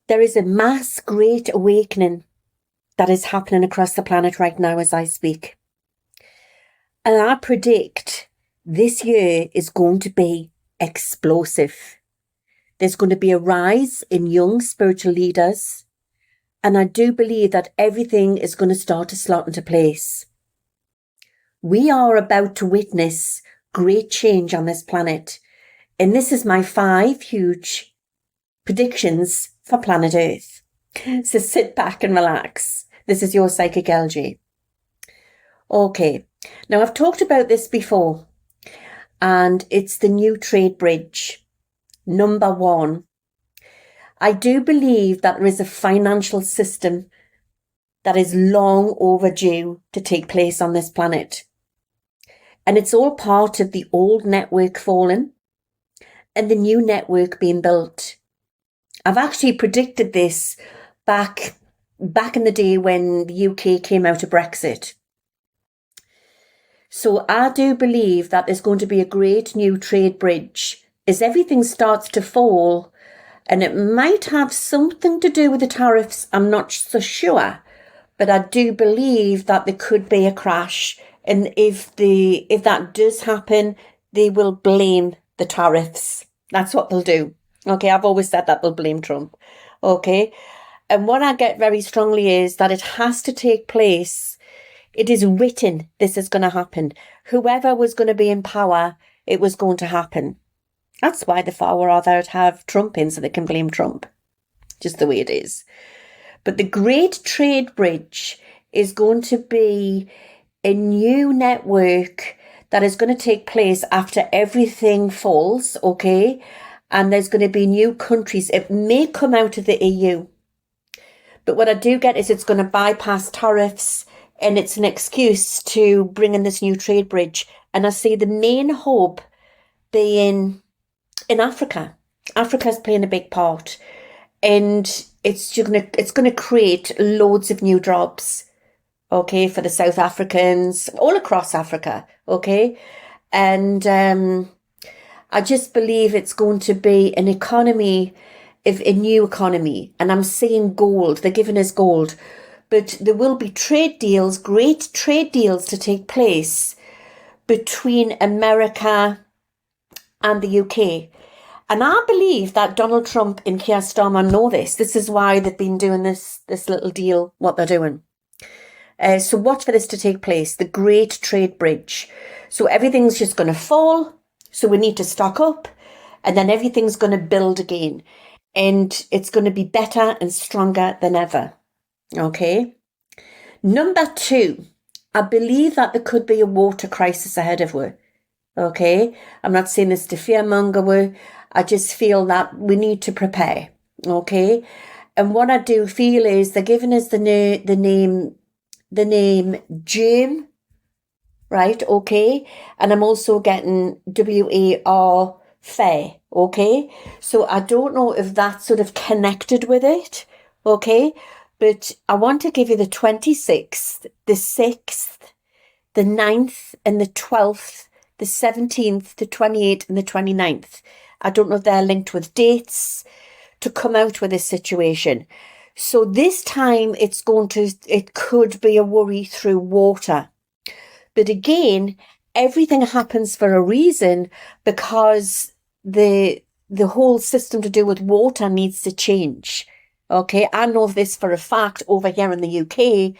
There is a mass great awakening that is happening across the planet right now as I speak. And I predict this year is going to be explosive. There's going to be a rise in young spiritual leaders. And I do believe that everything is going to start to slot into place. We are about to witness great change on this planet. And this is my 5 huge predictions for planet Earth. So sit back and relax. This is your Psychic LG. Okay, now I've talked about this before, and it's the new trade bridge. Number 1, I do believe that there is a financial system that is long overdue to take place on this planet. And it's all part of the old network falling and the new network being built. I've actually predicted this back in the day when the UK came out of Brexit. So I do believe that there's going to be a great new trade bridge as everything starts to fall, and it might have something to do with the tariffs. I'm not so sure, but I do believe that there could be a crash. And if that does happen, they will blame the tariffs. That's what they'll do. Okay, I've always said that they'll blame Trump. Okay, and what I get very strongly is that it has to take place. It is written this is going to happen. Whoever was going to be in power, it was going to happen. That's why the far rather have Trump in so they can blame Trump. Just the way it is. But the Great Trade Bridge is going to be a new network that is going to take place after everything falls, okay? And there's going to be new countries. It may come out of the EU. But what I do get is it's going to bypass tariffs, and it's an excuse to bring in this new trade bridge. And I see the main hub being in Africa. Africa's playing a big part. And it's going to create loads of new jobs, okay, for the South Africans, all across Africa, okay? And I just believe it's going to be an economy, a new economy. And I'm seeing gold. They're giving us gold. But there will be trade deals, great trade deals to take place between America and the UK. And I believe that Donald Trump and Keir Starmer know this. This is why they've been doing this little deal, what they're doing. So watch for this to take place, the Great Trade Bridge. So everything's just going to fall. So we need to stock up, and then everything's going to build again. And it's going to be better and stronger than ever. Okay. Number 2, I believe that there could be a water crisis ahead of us. Okay. I'm not saying this to fearmonger. I just feel that we need to prepare. Okay. And what I do feel is they're giving us the name germ, right? Okay. And I'm also getting WAR fair. Okay. So I don't know if that's sort of connected with it. Okay. But I want to give you the 26th, the 6th, the 9th and the 12th, the 17th, the 28th and the 29th. I don't know if they're linked with dates to come out with this situation. So this time it could be a worry through water. But again, everything happens for a reason, because the whole system to do with water needs to change. Okay, I know this for a fact over here in the UK,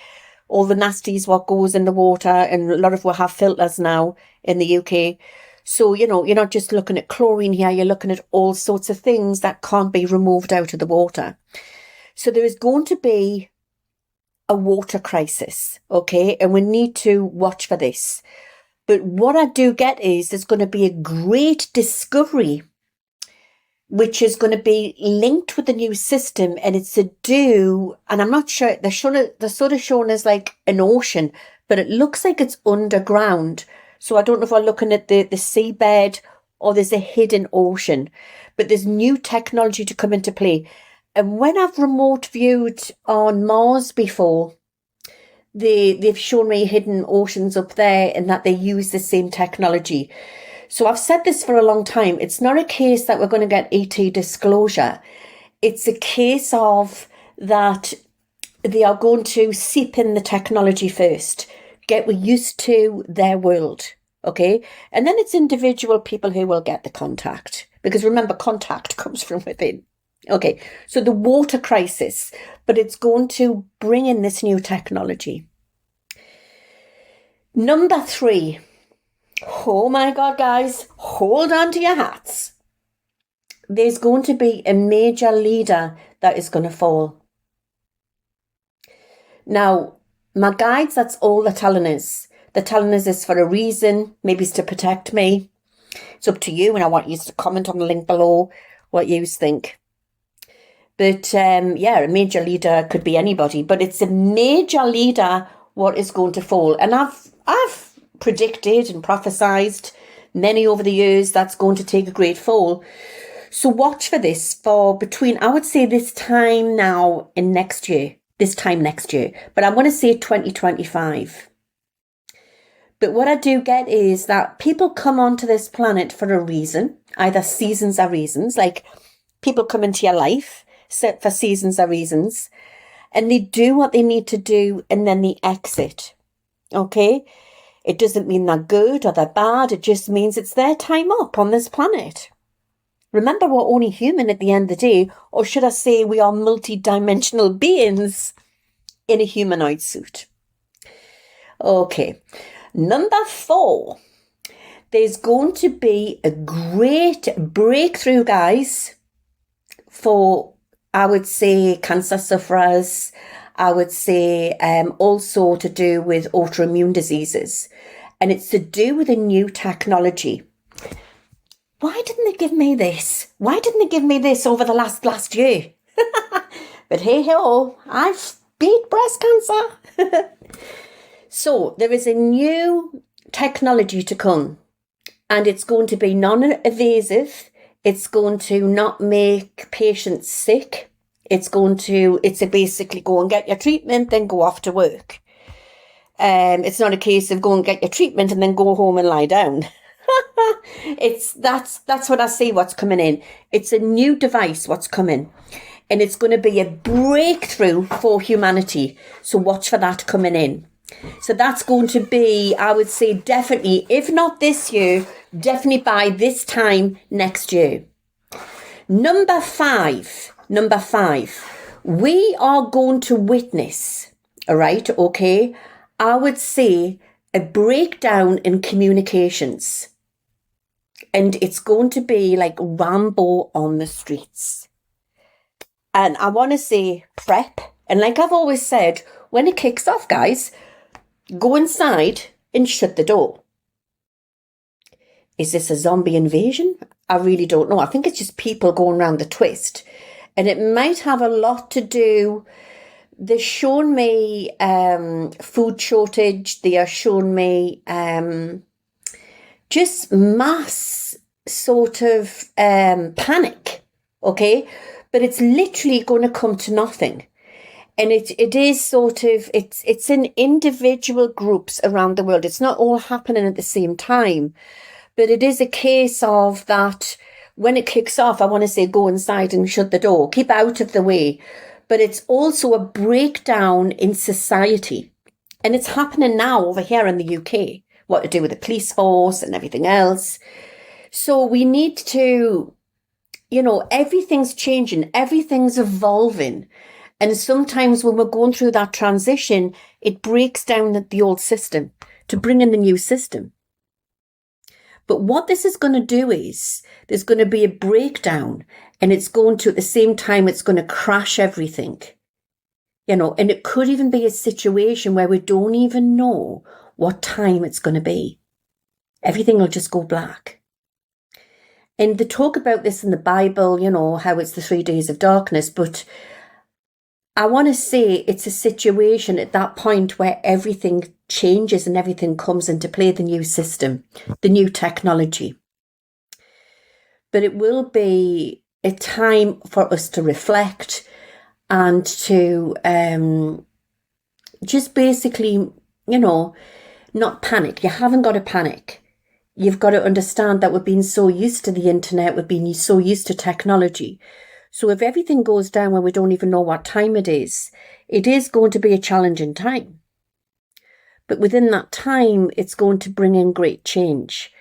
all the nasties what goes in the water, and a lot of us have filters now in the UK. So, you're not just looking at chlorine here, you're looking at all sorts of things that can't be removed out of the water. So there is going to be a water crisis, okay, and we need to watch for this. But what I do get is there's going to be a great discovery which is going to be linked with the new system, and it's to do, and I'm not sure, they're sort of showing us like an ocean, but it looks like it's underground. So I don't know if we're looking at the seabed or there's a hidden ocean, but there's new technology to come into play. And when I've remote viewed on Mars before, they've shown me hidden oceans up there, and that they use the same technology. So I've said this for a long time. It's not a case that we're going to get ET disclosure. It's a case of that they are going to seep in the technology first, get used to their world, okay? And then it's individual people who will get the contact. Because remember, contact comes from within. Okay, so the water crisis, but it's going to bring in this new technology. Number 3. Oh my God, guys, hold on to your hats. There's going to be a major leader that is going to fall. Now, my guides, that's all they're telling us. They're telling us this for a reason. Maybe it's to protect me. It's up to you, and I want you to comment on the link below what you think. But yeah, a major leader could be anybody, but it's a major leader what is going to fall. And I've predicted and prophesied many over the years that's going to take a great fall. So watch for this for between, I would say this time now and next year. This time next year. But I'm going to say 2025. But what I do get is that people come onto this planet for a reason. Either seasons or reasons. Like people come into your life for seasons or reasons. And they do what they need to do and then they exit. Okay? It doesn't mean they're good or they're bad. It just means it's their time up on this planet. Remember, we're only human at the end of the day, or should I say we are multi-dimensional beings in a humanoid suit. Okay, number 4. There's going to be a great breakthrough, guys, for, I would say, cancer sufferers. I would say also to do with autoimmune diseases. And it's to do with a new technology. Why didn't they give me this? Why didn't they give me this over the last year? But hey ho, I've beat breast cancer. So there is a new technology to come, and it's going to be non-invasive. It's going to not make patients sick. It's a basically go and get your treatment, then go off to work. It's not a case of go and get your treatment and then go home and lie down. That's what I see what's coming in. It's a new device what's coming, and it's going to be a breakthrough for humanity. So watch for that coming in. So that's going to be, I would say, definitely, if not this year, definitely by this time next year. Number 5, we are going to witness, all right, okay, I would say a breakdown in communications. And it's going to be like Rambo on the streets. And I want to say prep. And like I've always said, when it kicks off, guys, go inside and shut the door. Is this a zombie invasion? I really don't know. I think it's just people going around the twist. And it might have a lot to do. They're showing me food shortage. They are showing me just mass sort of panic, okay? But it's literally going to come to nothing. And it is sort of, it's in individual groups around the world. It's not all happening at the same time. But it is a case of that when it kicks off, I want to say go inside and shut the door. Keep out of the way. But it's also a breakdown in society. And it's happening now over here in the UK. What to do with the police force and everything else. So we need to, everything's changing. Everything's evolving. And sometimes when we're going through that transition, it breaks down the old system to bring in the new system. But what this is going to do is there's going to be a breakdown, and it's going to, at the same time, it's going to crash everything. And it could even be a situation where we don't even know what time it's going to be. Everything will just go black. And they talk about this in the Bible, how it's the 3 days of darkness, but I want to say it's a situation at that point where everything changes and everything comes into play, the new system, the new technology. But it will be a time for us to reflect and to just basically, not panic. You haven't got to panic. you've got to understand that we've been so used to the internet, we've been so used to technology. So if everything goes down when we don't even know what time it is going to be a challenging time. But within that time, it's going to bring in great change.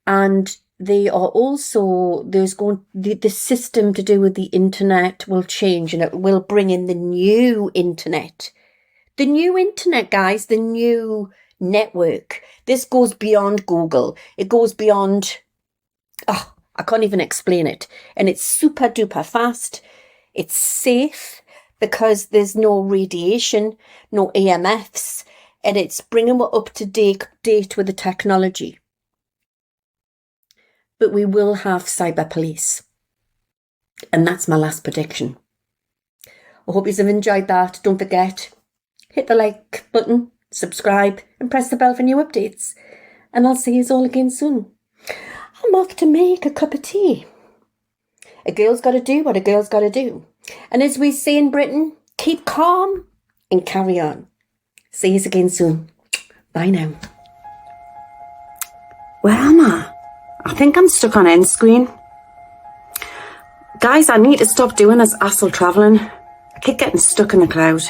And they are also, the system to do with the internet will change, and it will bring in the new internet. The new internet, guys, the new network. This goes beyond Google. It goes beyond, I can't even explain it. And it's super duper fast. It's safe because there's no radiation, no EMFs, and it's bringing us up to date with the technology. But we will have cyber police. And that's my last prediction. I hope you've enjoyed that. Don't forget, hit the like button, subscribe, and press the bell for new updates. And I'll see you all again soon. I'm off to make a cup of tea. A girl's got to do what a girl's got to do. And as we say in Britain, keep calm and carry on. See you again soon. Bye now. Where am I? I think I'm stuck on end screen. Guys, I need to stop doing this hassle travelling. I keep getting stuck in the cloud.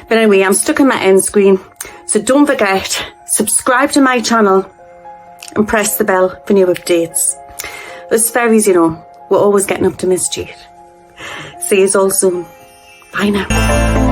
But anyway, I'm stuck in my end screen. So don't forget, subscribe to my channel and press the bell for new updates. Us fairies, you know, we're always getting up to mischief. See you all soon. Bye now.